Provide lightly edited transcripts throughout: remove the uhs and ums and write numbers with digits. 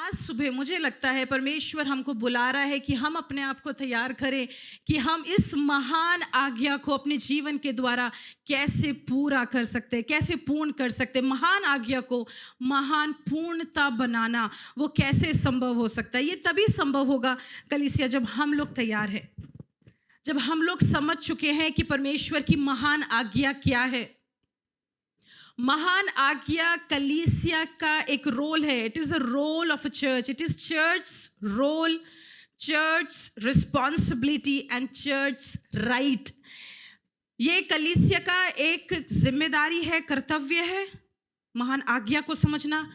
आज सुबह मुझे लगता है परमेश्वर हमको बुला रहा है कि हम अपने आप को तैयार करें कि हम इस महान आज्ञा को अपने जीवन के द्वारा कैसे पूरा कर सकते हैं, कैसे पूर्ण कर सकते हैं। महान आज्ञा को महान पूर्णता बनाना वो कैसे संभव हो सकता है? ये तभी संभव होगा कलीसिया जब हम लोग तैयार हैं, जब हम लोग समझ चुके हैं कि परमेश्वर की महान आज्ञा क्या है। महान आज्ञा कलीसिया का एक रोल है। It is a role of a church, it is church role, church responsibility and church right. ये कलीसिया का एक जिम्मेदारी है, कर्तव्य है महान आज्ञा को समझना।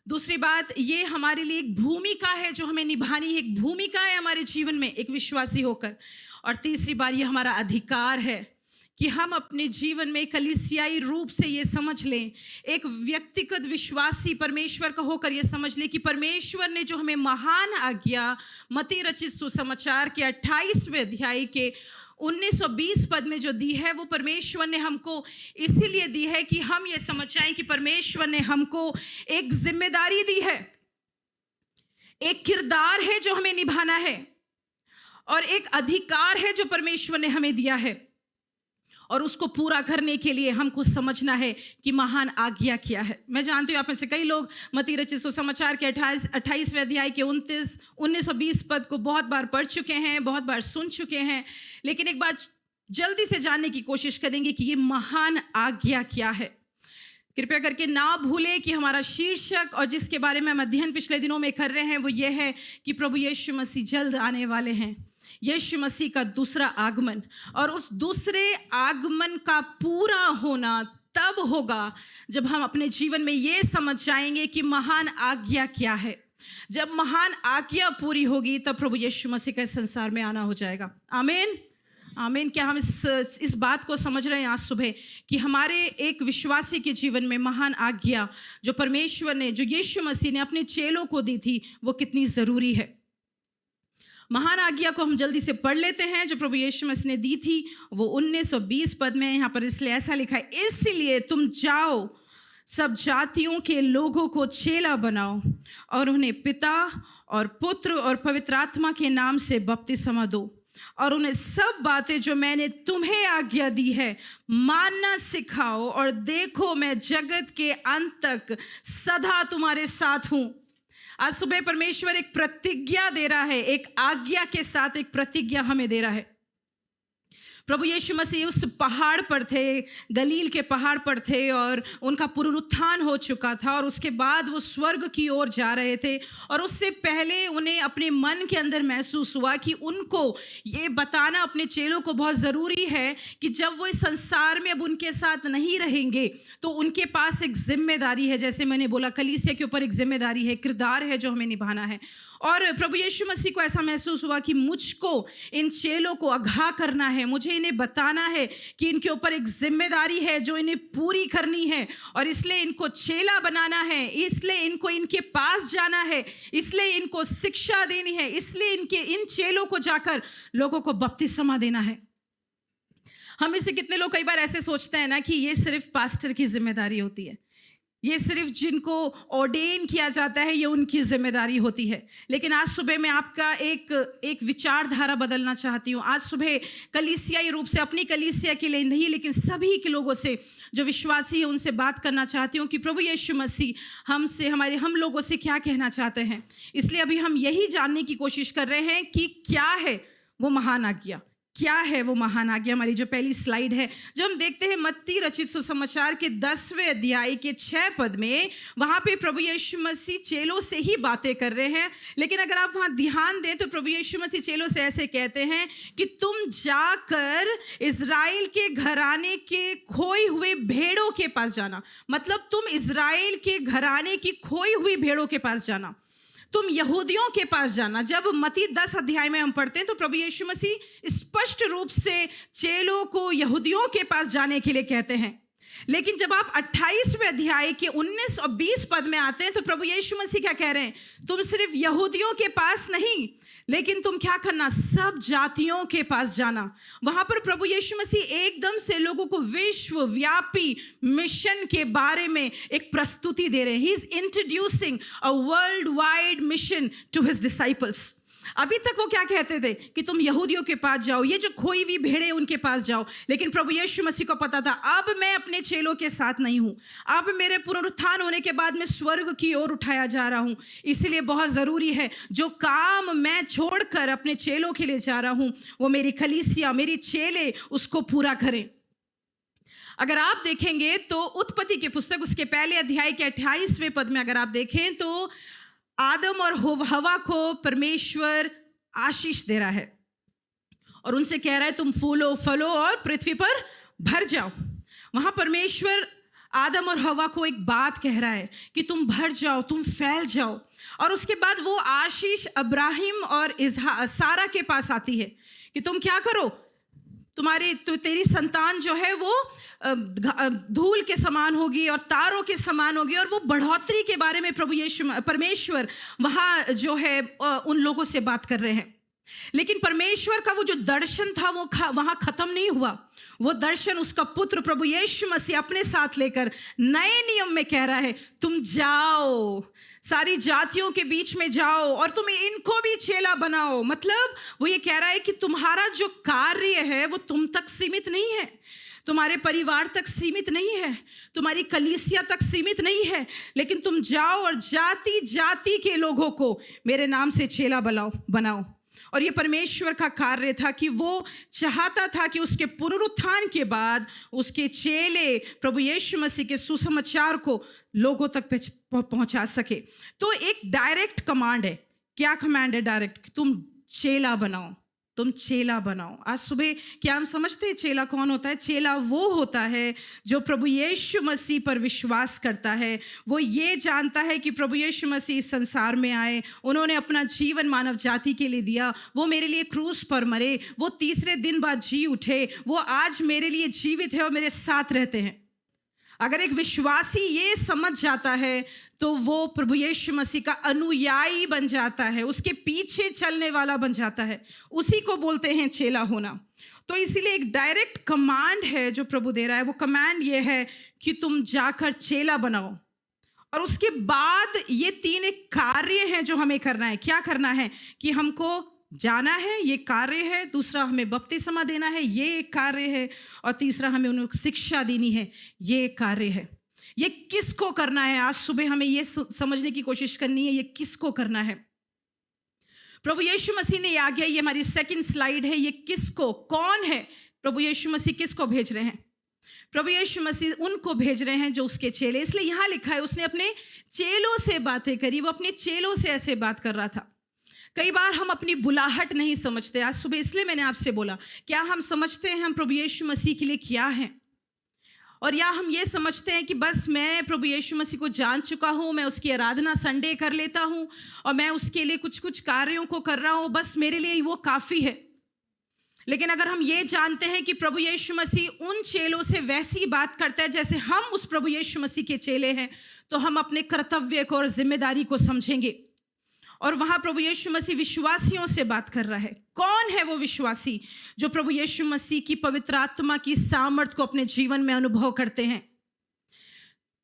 दूसरी बात, ये हमारे लिए एक भूमिका है जो हमें निभानी है, एक भूमिका है हमारे जीवन में एक विश्वासी होकर। और तीसरी बात, ये हमारा अधिकार है कि हम अपने जीवन में कलीसियाई रूप से ये समझ लें, एक व्यक्तिगत विश्वासी परमेश्वर का होकर ये समझ लें कि परमेश्वर ने जो हमें महान आज्ञा मत्ती रचित सुसमाचार के 28वें अध्याय के 19-20 पद में जो दी है, वो परमेश्वर ने हमको इसीलिए दी है कि हम ये समझ जाएं कि परमेश्वर ने हमको एक जिम्मेदारी दी है, एक किरदार है जो हमें निभाना है, और एक अधिकार है जो परमेश्वर ने हमें दिया है। और उसको पूरा करने के लिए हमको समझना है कि महान आज्ञा क्या है। मैं जानती हूँ आप में से कई लोग मत्ती रचित सुसमाचार के 28वें अध्याय के 19-20 पद को बहुत बार पढ़ चुके हैं, बहुत बार सुन चुके हैं, लेकिन एक बार जल्दी से जानने की कोशिश करेंगे कि ये महान आज्ञा क्या है। कृपया करके ना भूलें कि हमारा शीर्षक और जिसके बारे में हम अध्ययन पिछले दिनों में कर रहे हैं वो ये है कि प्रभु यीशु मसीह जल्द आने वाले हैं। यीशु मसीह का दूसरा आगमन, और उस दूसरे आगमन का पूरा होना तब होगा जब हम अपने जीवन में ये समझ जाएंगे कि महान आज्ञा क्या है। जब महान आज्ञा पूरी होगी तब प्रभु यीशु मसीह का संसार में आना हो जाएगा। आमीन, आमीन। क्या हम इस बात को समझ रहे हैं आज सुबह कि हमारे एक विश्वासी के जीवन में महान आज्ञा जो परमेश्वर ने, जो यीशु मसीह ने अपने चेलों को दी थी, वो कितनी ज़रूरी है। महान आज्ञा को हम जल्दी से पढ़ लेते हैं जो प्रभु यीशु मसीह ने दी थी। वो 19-20 पद में यहाँ पर इसलिए ऐसा लिखा है, इसलिए तुम जाओ, सब जातियों के लोगों को चेला बनाओ और उन्हें पिता और पुत्र और पवित्र आत्मा के नाम से बपतिस्मा दो, और उन्हें सब बातें जो मैंने तुम्हें आज्ञा दी है मानना सिखाओ, और देखो मैं जगत के अंत तक सदा तुम्हारे साथ हूँ। आज सुबह परमेश्वर एक प्रतिज्ञा दे रहा है, एक आज्ञा के साथ एक प्रतिज्ञा हमें दे रहा है। प्रभु यीशु मसीह उस पहाड़ पर थे, गलील के पहाड़ पर थे, और उनका पुनरुत्थान हो चुका था, और उसके बाद वो स्वर्ग की ओर जा रहे थे। और उससे पहले उन्हें अपने मन के अंदर महसूस हुआ कि उनको ये बताना अपने चेलों को बहुत ज़रूरी है कि जब वो इस संसार में अब उनके साथ नहीं रहेंगे तो उनके पास एक जिम्मेदारी है। जैसे मैंने बोला, कलीसिया के ऊपर एक जिम्मेदारी है, किरदार है जो हमें निभाना है। और प्रभु यीशु मसीह को ऐसा महसूस हुआ कि मुझको इन चेलों को आगाह करना है, मुझे इन्हें बताना है कि इनके ऊपर एक जिम्मेदारी है जो इन्हें पूरी करनी है, और इसलिए इनको चेला बनाना है, इसलिए इनको इनके पास जाना है, इसलिए इनको शिक्षा देनी है, इसलिए इन चेलों को जाकर लोगों को बपतिस्मा देना है। हम में से कितने लोग कई बार ऐसे सोचते हैं ना कि ये सिर्फ पास्टर की जिम्मेदारी होती है, ये सिर्फ जिनको ऑर्डेन किया जाता है ये उनकी जिम्मेदारी होती है। लेकिन आज सुबह मैं आपका एक विचारधारा बदलना चाहती हूँ। आज सुबह कलीसियाई रूप से, अपनी कलीसिया के लिए नहीं लेकिन सभी के लोगों से जो विश्वासी है उनसे बात करना चाहती हूँ कि प्रभु यीशु मसीह हम लोगों से क्या कहना चाहते हैं। इसलिए अभी हम यही जानने की कोशिश कर रहे हैं कि क्या है वो महान आज्ञा, क्या है वो महान आज्ञा। हमारी जो पहली स्लाइड है, जब हम देखते हैं मत्ती रचित सुसमाचार के 10वें अध्याय के 6 पद में, वहाँ पे प्रभु यीशु मसीह चेलों से ही बातें कर रहे हैं। लेकिन अगर आप वहाँ ध्यान दें तो प्रभु यीशु मसीह चेलों से ऐसे कहते हैं कि तुम जाकर इज़राइल के घराने के खोई हुए भेड़ों के पास जाना। मतलब तुम इज़राइल के घराने की खोई हुई भेड़ों के पास जाना, तुम यहूदियों के पास जाना। जब मत्ती 10 अध्याय में हम पढ़ते हैं तो प्रभु यीशु मसीह स्पष्ट रूप से चेलों को यहूदियों के पास जाने के लिए कहते हैं। लेकिन जब आप 28वें अध्याय के 19 और 20 पद में आते हैं तो प्रभु यीशु मसीह क्या कह रहे हैं, तुम सिर्फ यहूदियों के पास नहीं लेकिन तुम क्या करना, सब जातियों के पास जाना। वहां पर प्रभु यीशु मसीह एकदम से लोगों को विश्वव्यापी मिशन के बारे में एक प्रस्तुति दे रहे हैं। He is introducing a world wide mission to his disciples. अभी तक वो क्या कहते थे कि तुम यहूदियों के पास जाओ, ये जो खोई हुई भेड़ें उनके पास जाओ, लेकिन प्रभु यीशु मसीह को पता था अब मैं अपने चेलों के साथ नहीं हूँ, अब मेरे पुनरुत्थान होने के बाद मैं स्वर्ग की ओर उठाया जा रहा हूँ, इसलिए बहुत ज़रूरी है जो काम मैं छोड़कर अपने चेलों के लिए जा रहा हूँ वो मेरी कलीसिया, मेरी चेले उसको पूरा करें। अगर आप देखेंगे तो उत्पत्ति की पुस्तक उसके पहले अध्याय के 28वें पद में अगर आप देखें तो आदम और हवा को परमेश्वर आशीष दे रहा है और उनसे कह रहा है तुम फूलो फलो और पृथ्वी पर भर जाओ। वहां परमेश्वर आदम और हवा को एक बात कह रहा है कि तुम भर जाओ, तुम फैल जाओ। और उसके बाद वो आशीष अब्राहिम और सारा के पास आती है कि तुम क्या करो, तेरी संतान जो है वो धूल के समान होगी और तारों के समान होगी। और वो बढ़ोतरी के बारे में परमेश्वर वहाँ जो है उन लोगों से बात कर रहे हैं। लेकिन परमेश्वर का वो जो दर्शन था वो वहाँ ख़त्म नहीं हुआ। वो दर्शन उसका पुत्र प्रभु यीशु मसीह अपने साथ लेकर नए नियम में कह रहा है तुम जाओ, सारी जातियों के बीच में जाओ और तुम इनको भी चेला बनाओ। मतलब वो ये कह रहा है कि तुम्हारा जो कार्य है वो तुम तक सीमित नहीं है, तुम्हारे परिवार तक सीमित नहीं है, तुम्हारी कलीसिया तक सीमित नहीं है, लेकिन तुम जाओ और जाति जाति के लोगों को मेरे नाम से चेला बनाओ। और ये परमेश्वर का कार्य था कि वो चाहता था कि उसके पुनरुत्थान के बाद उसके चेले प्रभु यीशु मसीह के सुसमाचार को लोगों तक पहुंचा सके। तो एक डायरेक्ट कमांड है। क्या कमांड है डायरेक्ट? तुम चेला बनाओ, तुम चेला बनाओ। आज सुबह क्या हम समझते हैं चेला कौन होता है? चेला वो होता है जो प्रभु यीशु मसीह पर विश्वास करता है। वो ये जानता है कि प्रभु यीशु मसीह इस संसार में आए, उन्होंने अपना जीवन मानव जाति के लिए दिया, वो मेरे लिए क्रूस पर मरे, वो तीसरे दिन बाद जी उठे, वो आज मेरे लिए जीवित है और मेरे साथ रहते हैं। अगर एक विश्वासी ये समझ जाता है तो वो प्रभु यीशु मसीह का अनुयायी बन जाता है, उसके पीछे चलने वाला बन जाता है। उसी को बोलते हैं चेला होना। तो इसीलिए एक डायरेक्ट कमांड है जो प्रभु दे रहा है। वो कमांड ये है कि तुम जाकर चेला बनाओ। और उसके बाद ये 3 एक कार्य हैं जो हमें करना है। क्या करना है? कि हमको जाना है, ये कार्य है। दूसरा, हमें बपतिस्मा देना है, ये एक कार्य है। और तीसरा, हमें उन्हें शिक्षा देनी है, ये एक कार्य है। ये किसको करना है? आज सुबह हमें ये समझने की कोशिश करनी है, ये किसको करना है। प्रभु यीशु मसीह ने आज्ञा, ये हमारी सेकंड स्लाइड है, ये किसको, कौन है प्रभु यीशु मसीह? किसको भेज रहे हैं? प्रभु यीशु मसीह उनको भेज रहे हैं जो उसके चेले। इसलिए यहाँ लिखा है उसने अपने चेलों से बातें करी। वो अपने चेलों से ऐसे बात कर रहा था। कई बार हम अपनी बुलाहट नहीं समझते। आज सुबह इसलिए मैंने आपसे बोला, क्या हम समझते हैं हम प्रभु यीशु मसीह के लिए क्या हैं? और या हम ये समझते हैं कि बस मैं प्रभु यीशु मसीह को जान चुका हूँ, मैं उसकी आराधना संडे कर लेता हूँ और मैं उसके लिए कुछ कुछ कार्यों को कर रहा हूँ, बस मेरे लिए वो काफ़ी है। लेकिन अगर हम ये जानते हैं कि प्रभु यीशु मसीह उन चेलों से वैसी बात करता है जैसे हम उस प्रभु यीशु मसीह के चेले हैं, तो हम अपने कर्तव्य को और जिम्मेदारी को समझेंगे। और वहाँ प्रभु यीशु मसीह विश्वासियों से बात कर रहा है। कौन है वो विश्वासी जो प्रभु यीशु मसीह की पवित्र आत्मा की सामर्थ को अपने जीवन में अनुभव करते हैं?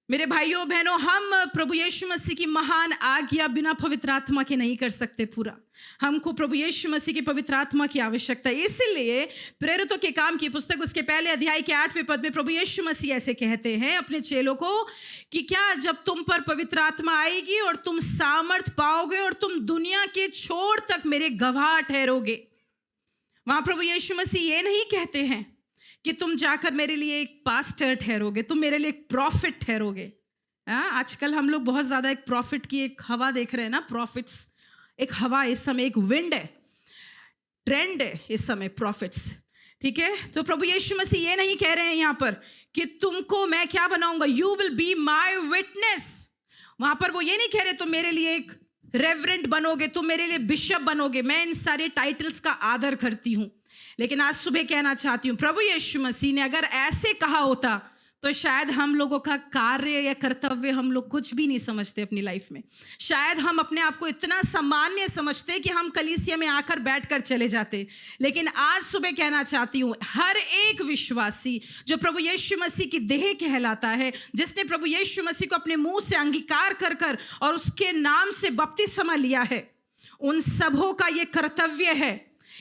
मेरे भाइयों बहनों, हम प्रभु यीशु मसीह की महान आज्ञा बिना पवित्र आत्मा के नहीं कर सकते पूरा। हमको प्रभु यीशु मसीह की पवित्र आत्मा की आवश्यकता है। इसलिए प्रेरितों के काम की पुस्तक उसके पहले अध्याय के 8वें पद में प्रभु यीशु मसीह ऐसे कहते हैं अपने चेलों को कि क्या जब तुम पर पवित्र आत्मा आएगी और तुम सामर्थ पाओगे और तुम दुनिया के छोर तक मेरे गवाह ठहरोगे। वहां प्रभु यीशु मसीह ये नहीं कहते हैं कि तुम जाकर मेरे लिए एक पास्टर ठहरोगे, तुम मेरे लिए एक प्रॉफिट ठहरोगे। आजकल हम लोग बहुत ज़्यादा एक प्रॉफिट की एक हवा देख रहे हैं ना, प्रॉफिट्स एक हवा इस समय, एक विंड है, ट्रेंड है इस समय प्रॉफिट्स। ठीक है, तो प्रभु यीशु मसीह ये नहीं कह रहे हैं यहाँ पर कि तुमको मैं क्या बनाऊंगा, you will be my witness. वहाँ पर वो ये नहीं कह रहे तुम मेरे लिए एक रेवरेंट बनोगे, तुम मेरे लिए बिशप बनोगे। मैं इन सारे टाइटल्स का आदर करती हूँ, लेकिन आज सुबह कहना चाहती हूँ प्रभु यीशु मसीह ने अगर ऐसे कहा होता तो शायद हम लोगों का कार्य या कर्तव्य हम लोग कुछ भी नहीं समझते अपनी लाइफ में। शायद हम अपने आप को इतना सामान्य समझते कि हम कलीसिया में आकर बैठकर चले जाते। लेकिन आज सुबह कहना चाहती हूँ, हर एक विश्वासी जो प्रभु यीशु मसीह की देह कहलाता है, जिसने प्रभु यीशु मसीह को अपने मुंह से अंगीकार कर कर और उसके नाम से बपतिस्मा लिया है, उन सबों का ये कर्तव्य है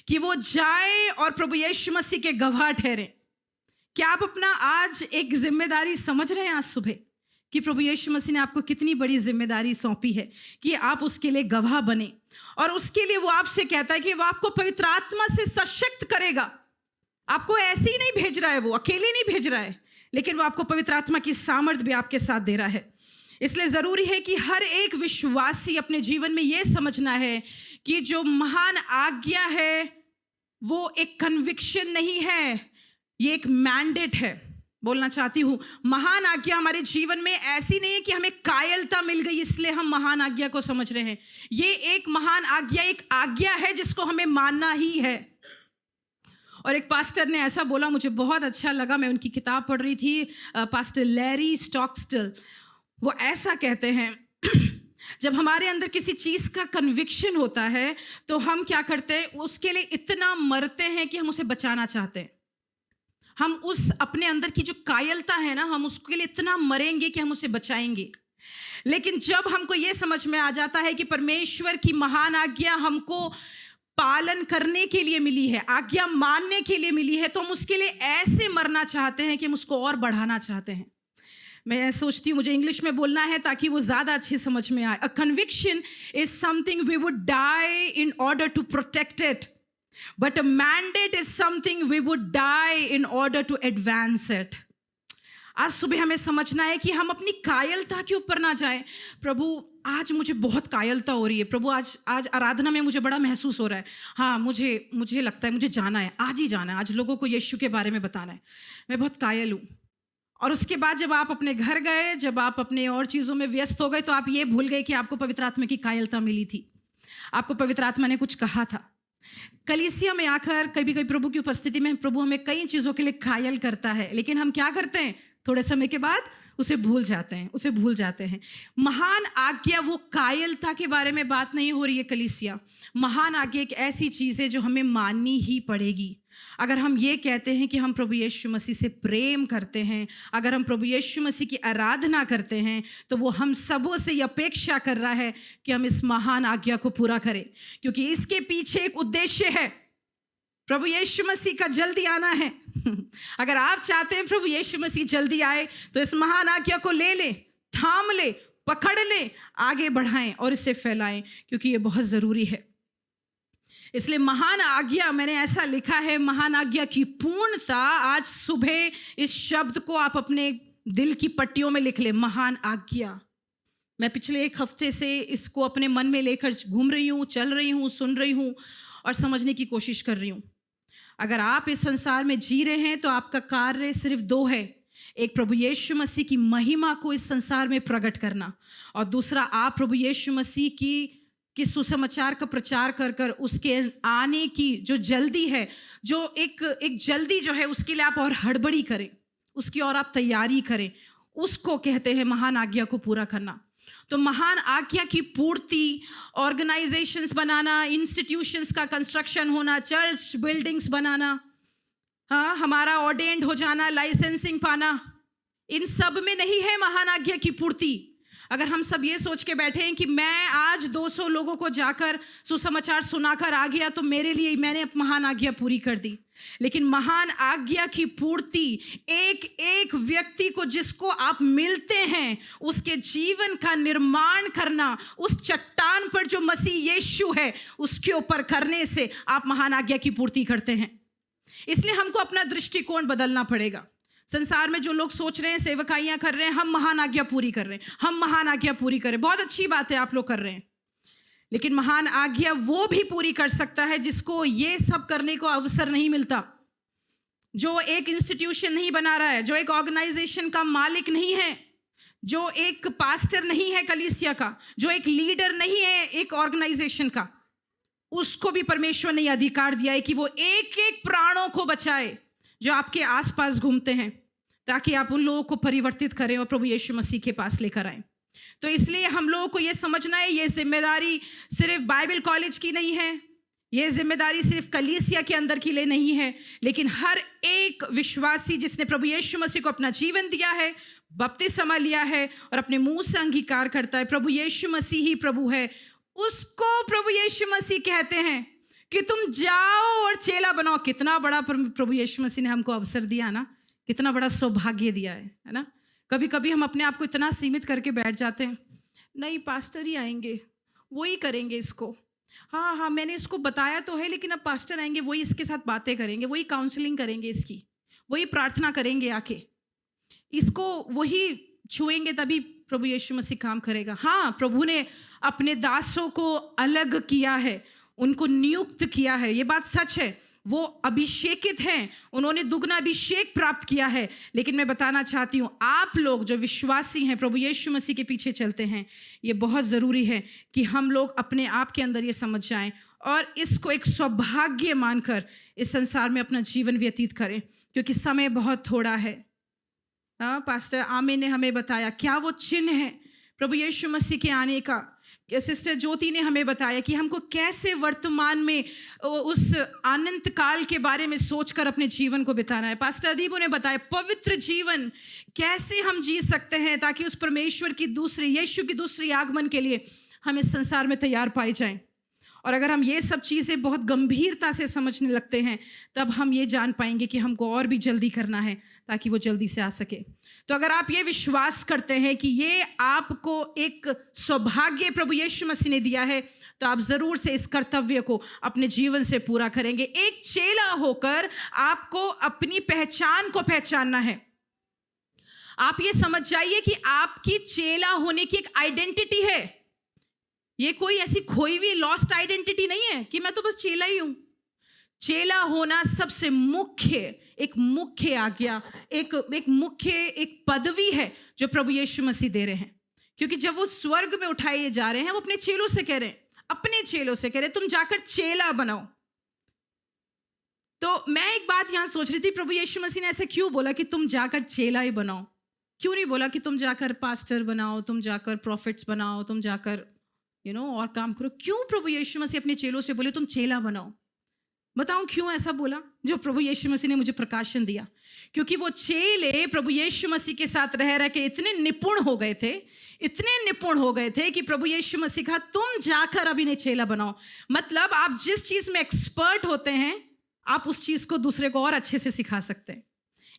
कि वो जाए और प्रभु यीशु मसीह के गवाह ठहरे। क्या आप अपना आज एक जिम्मेदारी समझ रहे हैं आज सुबह कि प्रभु यीशु मसीह ने आपको कितनी बड़ी जिम्मेदारी सौंपी है कि आप उसके लिए गवाह बने। और उसके लिए वो आपसे कहता है कि वो आपको पवित्र आत्मा से सशक्त करेगा। आपको ऐसे ही नहीं भेज रहा है, वो अकेले नहीं भेज रहा है, लेकिन वो आपको पवित्र आत्मा की सामर्थ भी आपके साथ दे रहा है। इसलिए ज़रूरी है कि हर एक विश्वासी अपने जीवन में ये समझना है कि जो महान आज्ञा है वो एक कन्विक्शन नहीं है, ये एक मैंडेट है। बोलना चाहती हूँ, महान आज्ञा हमारे जीवन में ऐसी नहीं है कि हमें कायलता मिल गई इसलिए हम महान आज्ञा को समझ रहे हैं। ये एक महान आज्ञा एक आज्ञा है जिसको हमें मानना ही है। और एक पास्टर ने ऐसा बोला, मुझे बहुत अच्छा लगा, मैं उनकी किताब पढ़ रही थी, पास्टर लैरी स्टॉक्सटेल। वो ऐसा कहते हैं जब हमारे अंदर किसी चीज़ का कन्विक्शन होता है तो हम क्या करते हैं, उसके लिए इतना मरते हैं कि हम उसे बचाना चाहते हैं। हम उस अपने अंदर की जो कायलता है ना, हम उसके लिए इतना मरेंगे कि हम उसे बचाएंगे। लेकिन जब हमको ये समझ में आ जाता है कि परमेश्वर की महान आज्ञा हमको पालन करने के लिए मिली है, आज्ञा मानने के लिए मिली है, तो हम उसके लिए ऐसे मरना चाहते हैं कि हम उसको और बढ़ाना चाहते हैं। मैं सोचती हूँ मुझे इंग्लिश में बोलना है ताकि वो ज़्यादा अच्छी समझ में आए। A conviction is something we would die in order to protect it, but a mandate is something we would die in order to advance it. आज सुबह हमें समझना है कि हम अपनी कायलता के ऊपर ना जाएं। प्रभु आज मुझे बहुत कायलता हो रही है, प्रभु आज आराधना में मुझे बड़ा महसूस हो रहा है, हाँ मुझे लगता है मुझे जाना है, आज ही जाना है, आज लोगों को यीशु के बारे में बताना है, मैं बहुत कायल हूँ। और उसके बाद जब आप अपने घर गए, जब आप अपने और चीज़ों में व्यस्त हो गए, तो आप ये भूल गए कि आपको पवित्र आत्मा की कायलता मिली थी, आपको पवित्र आत्मा ने कुछ कहा था। कलीसिया में आकर कभी कभी प्रभु की उपस्थिति में प्रभु हमें कई चीज़ों के लिए कायल करता है, लेकिन हम क्या करते हैं, थोड़े समय के बाद उसे भूल जाते हैं। महान आज्ञा वो कायलता के बारे में बात नहीं हो रही है कलीसिया। महान आज्ञा एक ऐसी चीज़ है जो हमें माननी ही पड़ेगी। अगर हम ये कहते हैं कि हम प्रभु यीशु मसीह से प्रेम करते हैं, अगर हम प्रभु यीशु मसीह की आराधना करते हैं, तो वो हम सबों से ये अपेक्षा कर रहा है कि हम इस महान आज्ञा को पूरा करें, क्योंकि इसके पीछे एक उद्देश्य है। प्रभु यीशु मसीह का जल्दी आना है। अगर आप चाहते हैं प्रभु यीशु मसीह जल्दी आए, तो इस महान आज्ञा को ले ले, थाम ले, पकड़ ले, आगे बढ़ाएं और इसे फैलाएं, क्योंकि ये बहुत ज़रूरी है। इसलिए महान आज्ञा, मैंने ऐसा लिखा है, महान आज्ञा की पूर्णता। आज सुबह इस शब्द को आप अपने दिल की पट्टियों में लिख ले, महान आज्ञा। मैं पिछले एक हफ्ते से इसको अपने मन में लेकर घूम रही हूँ, चल रही हूँ, सुन रही हूँ और समझने की कोशिश कर रही हूँ। अगर आप इस संसार में जी रहे हैं तो आपका कार्य सिर्फ दो है, एक प्रभु यीशु मसीह की महिमा को इस संसार में प्रकट करना, और दूसरा आप प्रभु यीशु मसीह की सुसमाचार का प्रचार कर कर उसके आने की जो जल्दी है, जो एक जल्दी जो है, उसके लिए आप और हड़बड़ी करें, उसकी और आप तैयारी करें, उसको कहते हैं महान आज्ञा को पूरा करना। तो महान आज्ञा की पूर्ति, ऑर्गेनाइजेशंस बनाना, इंस्टीट्यूशंस का कंस्ट्रक्शन होना, चर्च बिल्डिंग्स बनाना, हाँ हमारा ऑर्डेन्ड हो जाना, लाइसेंसिंग पाना, इन सब में नहीं है महान आज्ञा की पूर्ति। अगर हम सब ये सोच के बैठे हैं कि मैं आज 200 लोगों को जाकर सुसमाचार सुनाकर आ गया तो मेरे लिए मैंने महान आज्ञा पूरी कर दी, लेकिन महान आज्ञा की पूर्ति एक एक व्यक्ति को जिसको आप मिलते हैं उसके जीवन का निर्माण करना, उस चट्टान पर जो मसीह यीशु है उसके ऊपर करने से आप महान आज्ञा की पूर्ति करते हैं। इसलिए हमको अपना दृष्टिकोण बदलना पड़ेगा। संसार में जो लोग सोच रहे हैं, सेवकाइयाँ कर रहे हैं, हम महान आज्ञा पूरी कर रहे हैं, हम महान आज्ञा पूरी करें, बहुत अच्छी बात है आप लोग कर रहे हैं, लेकिन महान आज्ञा वो भी पूरी कर सकता है जिसको ये सब करने को अवसर नहीं मिलता, जो एक इंस्टीट्यूशन नहीं बना रहा है, जो एक ऑर्गेनाइजेशन का मालिक नहीं है, जो एक पास्टर नहीं है कलीसिया का, जो एक लीडर नहीं है एक ऑर्गेनाइजेशन का। उसको भी परमेश्वर ने अधिकार दिया है कि वो एक एक प्राणों को बचाए जो आपके आसपास घूमते हैं, ताकि आप उन लोगों को परिवर्तित करें और प्रभु यीशु मसीह के पास लेकर आएं। तो इसलिए हम लोगों को ये समझना है, ये जिम्मेदारी सिर्फ बाइबल कॉलेज की नहीं है, ये जिम्मेदारी सिर्फ कलीसिया के अंदर के लिए नहीं है, लेकिन हर एक विश्वासी जिसने प्रभु यीशु मसीह को अपना जीवन दिया है, बपतिस्मा लिया है और अपने मुंह से अंगीकार करता है प्रभु यीशु मसीह ही प्रभु है, उसको प्रभु यीशु मसीह कहते हैं कि तुम जाओ और चेला बनाओ। कितना बड़ा प्रभु यीशु मसीह ने हमको अवसर दिया ना, कितना बड़ा सौभाग्य दिया है ना। कभी कभी हम अपने आप को इतना सीमित करके बैठ जाते हैं, नहीं पास्टर ही आएंगे, वो ही करेंगे इसको, हाँ मैंने इसको बताया तो है, लेकिन अब पास्टर आएंगे, वही इसके साथ बातें करेंगे, वही काउंसलिंग करेंगे इसकी, वही प्रार्थना करेंगे आके, इसको वही छुएंगे तभी प्रभु यीशु मसीह काम करेगा। हाँ, प्रभु ने अपने दासों को अलग किया है, उनको नियुक्त किया है, ये बात सच है, वो अभिषेकित हैं, उन्होंने दुगना अभिषेक प्राप्त किया है। लेकिन मैं बताना चाहती हूँ, आप लोग जो विश्वासी हैं, प्रभु यीशु मसीह के पीछे चलते हैं, ये बहुत ज़रूरी है कि हम लोग अपने आप के अंदर ये समझ जाएं और इसको एक सौभाग्य मानकर इस संसार में अपना जीवन व्यतीत करें, क्योंकि समय बहुत थोड़ा है। पास्टर आमिर ने हमें बताया क्या वो चिन्ह है प्रभु यीशु मसीह के आने का। सिस्टर ज्योति ने हमें बताया कि हमको कैसे वर्तमान में उस अनंत काल के बारे में सोचकर अपने जीवन को बिताना है। पास्टर अदीबो ने बताया पवित्र जीवन कैसे हम जी सकते हैं ताकि उस परमेश्वर की यीशु की दूसरी आगमन के लिए हम इस संसार में तैयार पाए जाएं। और अगर हम ये सब चीज़ें बहुत गंभीरता से समझने लगते हैं, तब हम ये जान पाएंगे कि हमको और भी जल्दी करना है ताकि वो जल्दी से आ सके। तो अगर आप ये विश्वास करते हैं कि ये आपको एक सौभाग्य प्रभु यीशु मसीह ने दिया है, तो आप ज़रूर से इस कर्तव्य को अपने जीवन से पूरा करेंगे। एक चेला होकर आपको अपनी पहचान को पहचानना है। आप ये समझ जाइए कि आपकी चेला होने की एक आइडेंटिटी है। ये कोई ऐसी खोई हुई लॉस्ट आइडेंटिटी नहीं है कि मैं तो बस चेला ही हूं। चेला होना सबसे एक मुख्य आज्ञा, एक पदवी है जो प्रभु यीशु मसीह दे रहे हैं। क्योंकि जब वो स्वर्ग में उठाए जा रहे हैं, वो अपने चेलों से कह रहे हैं तुम जाकर चेला बनाओ। तो मैं एक बात यहां सोच रही थी, प्रभु यीशु मसीह ने ऐसे क्यों बोला कि तुम जाकर चेला ही बनाओ? क्यों नहीं बोला कि तुम जाकर पास्टर बनाओ, तुम जाकर प्रॉफिट्स बनाओ, तुम जाकर और काम करो? क्यों प्रभु यीशु मसीह अपने चेलों से बोले तुम चेला बनाओ? बताऊं क्यों ऐसा बोला? जो प्रभु यीशु मसीह ने मुझे प्रकाशन दिया, क्योंकि वो चेले प्रभु यीशु मसीह के साथ रह के इतने निपुण हो गए थे कि प्रभु यीशु मसीह कहा तुम जाकर अब इन्हें चेला बनाओ। मतलब आप जिस चीज में एक्सपर्ट होते हैं, आप उस चीज को दूसरे को और अच्छे से सिखा सकते हैं।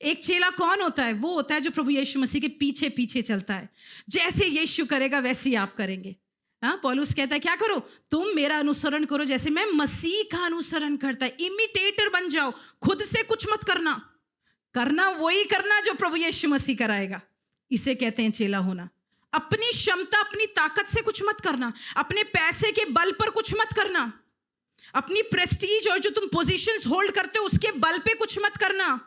एक चेला कौन होता है? वो होता है जो प्रभु यीशु मसीह के पीछे पीछे चलता है। जैसे यीशु करेगा वैसे ही आप करेंगे। पौलुस कहता है क्या करो? तुम मेरा अनुसरण करो जैसे मैं मसीह का अनुसरण करता है। इमिटेटर बन जाओ, खुद से कुछ मत करना वही करना जो प्रभु यीशु मसीह कराएगा। इसे कहते हैं चेला होना। अपनी क्षमता, अपनी ताकत से कुछ मत करना, अपने पैसे के बल पर कुछ मत करना, अपनी प्रेस्टीज और जो तुम पोजीशंस होल्ड करते हो उसके बल पे कुछ मत करना।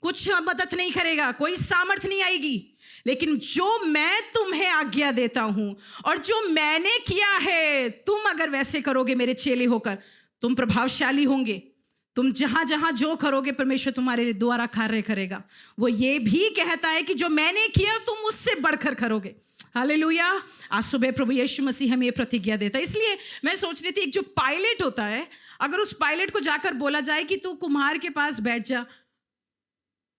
कुछ मदद नहीं करेगा, कोई सामर्थ्य नहीं आएगी। लेकिन जो मैं तुम्हें आज्ञा देता हूं और जो मैंने किया है, तुम अगर वैसे करोगे मेरे चेले होकर, तुम प्रभावशाली होंगे। तुम जहां जहां जो करोगे परमेश्वर तुम्हारे द्वारा कार्य करेगा। वो ये भी कहता है कि जो मैंने किया तुम उससे बढ़कर करोगे। हालेलुया। आज सुबह प्रभु यीशु मसीह हमें प्रतिज्ञा देता है। इसलिए मैं सोच रही थी, एक जो पायलट होता है, अगर उस पायलट को जाकर बोला जाए कि तू कुम्हार के पास बैठ जा,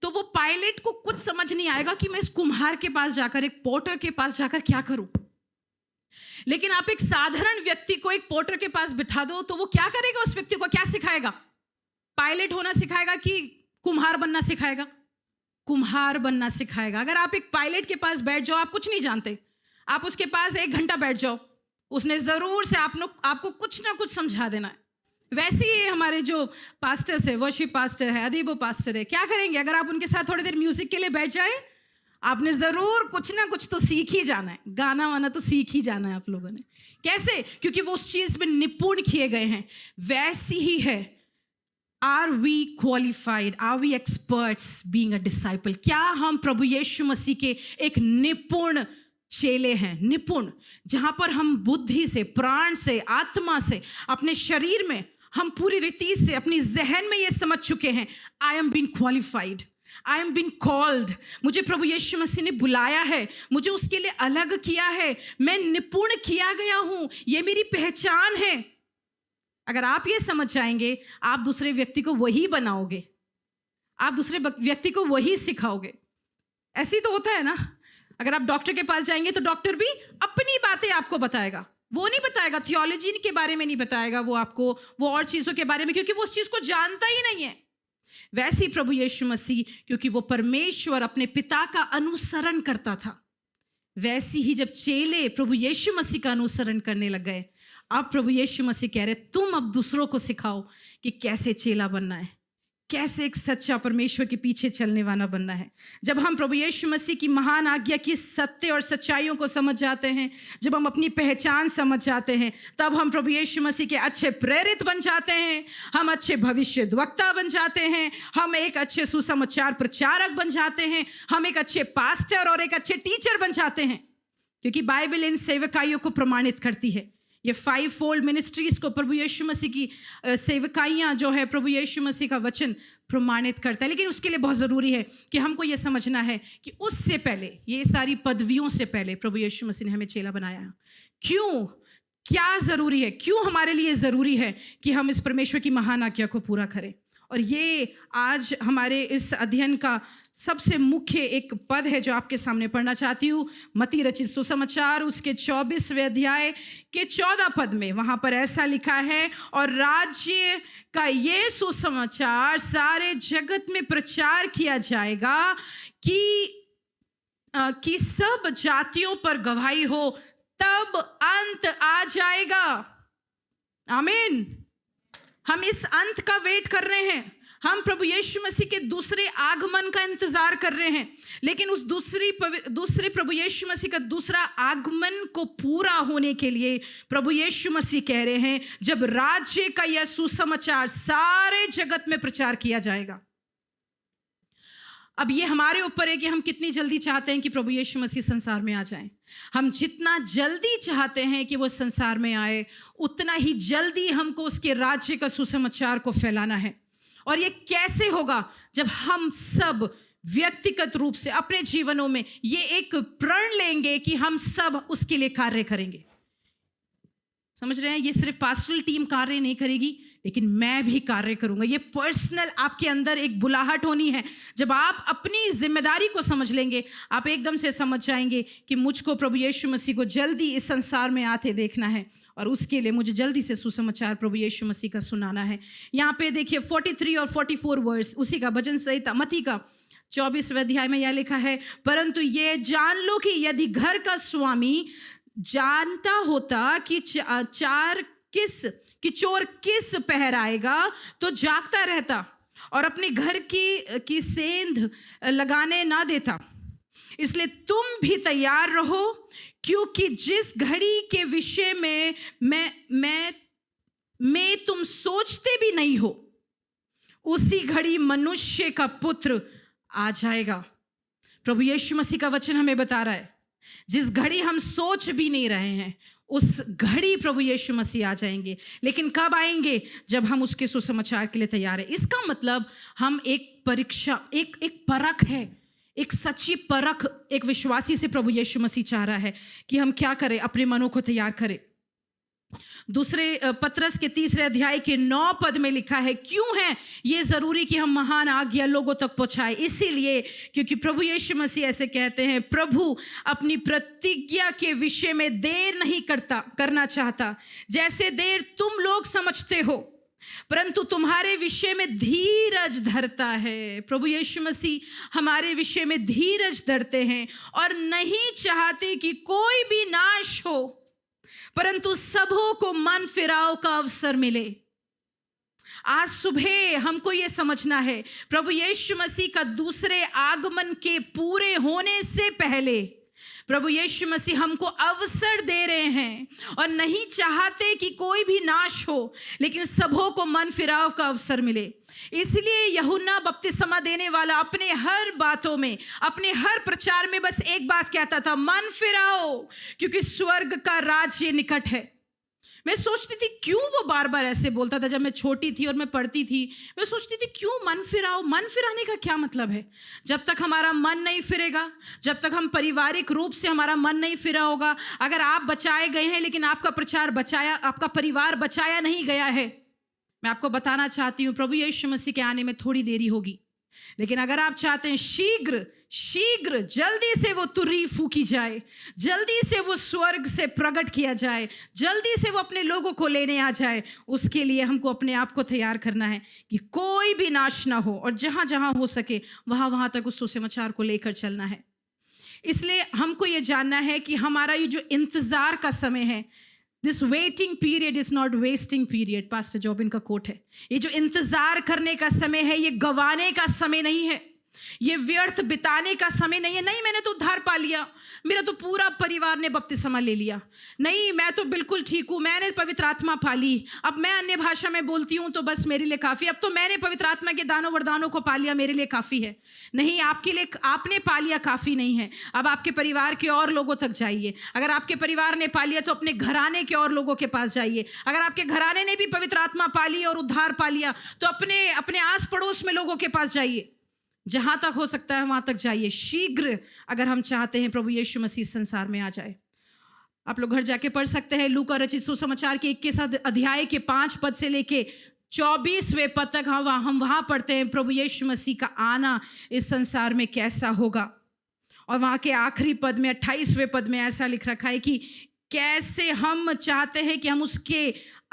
तो वो पायलट को कुछ समझ नहीं आएगा कि मैं इस कुम्हार के पास जाकर, एक पोटर के पास जाकर क्या करूं। लेकिन आप एक साधारण व्यक्ति को एक पोटर के पास बिठा दो तो वो क्या करेगा? उस व्यक्ति को क्या सिखाएगा? पायलट होना सिखाएगा कि कुम्हार बनना सिखाएगा? कुम्हार बनना सिखाएगा। अगर आप एक पायलट के पास बैठ जाओ, आप कुछ नहीं जानते, आप उसके पास 1 घंटा बैठ जाओ, उसने जरूर से आपको कुछ ना कुछ समझा देना है। वैसे ही हमारे जो पास्टर्स है, वर्शिप पास्टर है, अदीबो पास्टर है, क्या करेंगे? अगर आप उनके साथ थोड़ी देर म्यूजिक के लिए बैठ जाए, आपने जरूर कुछ ना कुछ तो सीख ही जाना है। गाना वाना तो सीख ही जाना है आप लोगों ने। कैसे? क्योंकि वो उस चीज में निपुण किए गए हैं। वैसी ही है, are we qualified, are we experts being a disciple? क्या हम प्रभु यीशु मसीह के एक निपुण चेले हैं? निपुण, जहां पर हम बुद्धि से, प्राण से, आत्मा से, अपने शरीर में हम पूरी रीति से अपनी जहन में ये समझ चुके हैं, I am being qualified, I am been called, मुझे प्रभु यीशु मसीह ने बुलाया है, मुझे उसके लिए अलग किया है, मैं निपुण किया गया हूँ, ये मेरी पहचान है। अगर आप ये समझ जाएंगे, आप दूसरे व्यक्ति को वही बनाओगे, आप दूसरे व्यक्ति को वही सिखाओगे। ऐसे ही तो होता है ना। अगर आप डॉक्टर के पास जाएंगे तो डॉक्टर भी अपनी बातें आपको बताएगा, वो नहीं बताएगा थियोलॉजी के बारे में, नहीं बताएगा वो आपको वो और चीज़ों के बारे में, क्योंकि वो उस चीज़ को जानता ही नहीं है। वैसे ही प्रभु यीशु मसीह, क्योंकि वो परमेश्वर अपने पिता का अनुसरण करता था, वैसे ही जब चेले प्रभु यीशु मसीह का अनुसरण करने लग गए, अब प्रभु यीशु मसीह कह रहे तुम अब दूसरों को सिखाओ कि कैसे चेला बनना है, कैसे एक सच्चा परमेश्वर के पीछे चलने वाला बनना है। जब हम प्रभु यीशु मसीह की महान आज्ञा की सत्य और सच्चाइयों को समझ जाते हैं, जब हम अपनी पहचान समझ जाते हैं, तब हम प्रभु यीशु मसीह के अच्छे प्रेरित बन जाते हैं, हम अच्छे भविष्यद्वक्ता बन जाते हैं, हम एक अच्छे सुसमाचार प्रचारक बन जाते हैं, हम एक अच्छे पास्टर और एक अच्छे टीचर बन जाते हैं, क्योंकि बाइबल इन सेवकाइयों को प्रमाणित करती है। ये 5 फोल्ड मिनिस्ट्रीज को प्रभु यीशु मसीह की सेवकाइयाँ जो है प्रभु यीशु मसीह का वचन प्रमाणित करता है। लेकिन उसके लिए बहुत ज़रूरी है कि हमको ये समझना है कि उससे पहले, ये सारी पदवियों से पहले प्रभु यीशु मसीह ने हमें चेला बनाया। क्यों, क्या ज़रूरी है, क्यों हमारे लिए ज़रूरी है कि हम इस परमेश्वर की महान आज्ञा को पूरा करें। और ये आज हमारे इस अध्ययन का सबसे मुख्य एक पद है जो आपके सामने पढ़ना चाहती हूँ। मत्ती रचित सुसमाचार उसके 24वें अध्याय के 14 पद में, वहाँ पर ऐसा लिखा है, और राज्य का ये सुसमाचार सारे जगत में प्रचार किया जाएगा कि सब जातियों पर गवाही हो, तब अंत आ जाएगा। आमीन। हम इस अंत का वेट कर रहे हैं, हम प्रभु यीशु मसीह के दूसरे आगमन का इंतजार कर रहे हैं। लेकिन उस दूसरे प्रभु यीशु मसीह का दूसरा आगमन को पूरा होने के लिए प्रभु यीशु मसीह कह रहे हैं, जब राज्य का यह सुसमाचार सारे जगत में प्रचार किया जाएगा। अब ये हमारे ऊपर है कि हम कितनी जल्दी चाहते हैं कि प्रभु यीशु मसीह संसार में आ जाएं। हम जितना जल्दी चाहते हैं कि वो संसार में आए, उतना ही जल्दी हमको उसके राज्य का सुसमाचार को फैलाना है। और ये कैसे होगा? जब हम सब व्यक्तिगत रूप से अपने जीवनों में ये एक प्रण लेंगे कि हम सब उसके लिए कार्य करेंगे। समझ रहे हैं? ये सिर्फ पास्टरल टीम कार्य नहीं करेगी, लेकिन मैं भी कार्य करूंगा। ये पर्सनल आपके अंदर एक बुलाहट होनी है। जब आप अपनी जिम्मेदारी को समझ लेंगे, आप एकदम से समझ जाएंगे कि मुझको प्रभु यीशु मसीह को जल्दी इस संसार में आते देखना है, और उसके लिए मुझे जल्दी से सुसमाचार प्रभु यीशु मसीह का सुनाना है। यहाँ पे देखिए 43 और 44 वर्स उसी का भजन संहिता मत्ती का 24वें अध्याय में यह लिखा है, परंतु ये जान लो कि यदि घर का स्वामी जानता होता कि चोर किस पहर आएगा, तो जागता रहता और अपने घर की सेंध लगाने ना देता। इसलिए तुम भी तैयार रहो, क्योंकि जिस घड़ी के विषय में तुम सोचते भी नहीं हो, उसी घड़ी मनुष्य का पुत्र आ जाएगा। प्रभु यीशु मसीह का वचन हमें बता रहा है, जिस घड़ी हम सोच भी नहीं रहे हैं, उस घड़ी प्रभु यीशु मसीह आ जाएंगे। लेकिन कब आएंगे? जब हम उसके सुसमाचार के लिए तैयार हैं। इसका मतलब हम एक परीक्षा, एक परख है, एक सच्ची परख एक विश्वासी से प्रभु यीशु मसीह चाह रहा है कि हम क्या करें, अपने मनों को तैयार करें। दूसरे पत्रस के 3 अध्याय के 9 पद में लिखा है, क्यों है ये जरूरी कि हम महान आज्ञा लोगों तक पहुंचाएं? इसीलिए क्योंकि प्रभु यीशु मसीह ऐसे कहते हैं, प्रभु अपनी प्रतिज्ञा के विषय में देर नहीं करना चाहता, जैसे देर तुम लोग समझते हो, परंतु तुम्हारे विषय में धीरज धरता है। प्रभु यीशु मसीह हमारे विषय में धीरज धरते हैं और नहीं चाहते कि कोई भी नाश हो, परंतु सबों को मन फिराव का अवसर मिले। आज सुबह हमको ये समझना है, प्रभु यीशु मसीह का दूसरे आगमन के पूरे होने से पहले प्रभु यीशु मसीह हमको अवसर दे रहे हैं और नहीं चाहते कि कोई भी नाश हो, लेकिन सबों को मन फिराव का अवसर मिले। इसलिए यूहन्ना बपतिस्मा देने वाला अपने हर बातों में, अपने हर प्रचार में बस एक बात कहता था, मन फिराओ, क्योंकि स्वर्ग का राज्य निकट है। मैं सोचती थी क्यों वो बार बार ऐसे बोलता था। जब मैं छोटी थी और मैं पढ़ती थी, मैं सोचती थी क्यों मन फिराओ। मन फिराने का क्या मतलब है? जब तक हमारा मन नहीं फिरेगा, जब तक हम पारिवारिक रूप से हमारा मन नहीं फिरा होगा, अगर आप बचाए गए हैं लेकिन आपका परिवार बचाया नहीं गया है, मैं आपको बताना चाहती हूँ प्रभु यीशु मसीह के आने में थोड़ी देरी होगी। लेकिन अगर आप चाहते हैं शीघ्र जल्दी से वो तुरही फूकी जाए, जल्दी से वो स्वर्ग से प्रकट किया जाए, जल्दी से वो अपने लोगों को लेने आ जाए, उसके लिए हमको अपने आप को तैयार करना है कि कोई भी नाश ना हो, और जहां जहां हो सके वहां वहां तक उस सुसमाचार को लेकर चलना है। इसलिए हमको ये जानना है कि हमारा ये जो इंतजार का समय है, this waiting period is not wasting period, pastor Jobin का कोट है। ये जो इंतजार करने का समय है, ये गंवाने का समय नहीं है, ये व्यर्थ बिताने का समय नहीं है। नहीं, मैंने तो उद्धार पा लिया, मेरा तो पूरा परिवार ने बपतिस्मा ले लिया, नहीं मैं तो बिल्कुल ठीक हूँ, मैंने पवित्र आत्मा पा ली, अब मैं अन्य भाषा में बोलती हूँ तो बस मेरे लिए काफ़ी, अब तो मैंने पवित्र आत्मा के दानों वरदानों को पा लिया, मेरे लिए काफ़ी है। नहीं, आपके लिए आपने पा लिया काफ़ी नहीं है। अब आपके परिवार के और लोगों तक जाइए। अगर आपके परिवार ने पा लिया तो अपने घराने के और लोगों के पास जाइए। अगर आपके घराने ने भी पवित्र आत्मा पा ली और उद्धार पा लिया तो अपने आस पड़ोस में लोगों के पास जाइए, जहां तक हो सकता है वहां तक जाइए शीघ्र, अगर हम चाहते हैं प्रभु यीशु मसीह संसार में आ जाए। आप लोग घर जाके पढ़ सकते हैं लूका रचित सुसमाचार के 21 अध्याय के 5 पद से लेके 24वें पद तक हम वहां पढ़ते हैं प्रभु यीशु मसीह का आना इस संसार में कैसा होगा। और वहां के आखिरी पद में 28वें पद में ऐसा लिख रखा है कि कैसे हम चाहते हैं कि हम उसके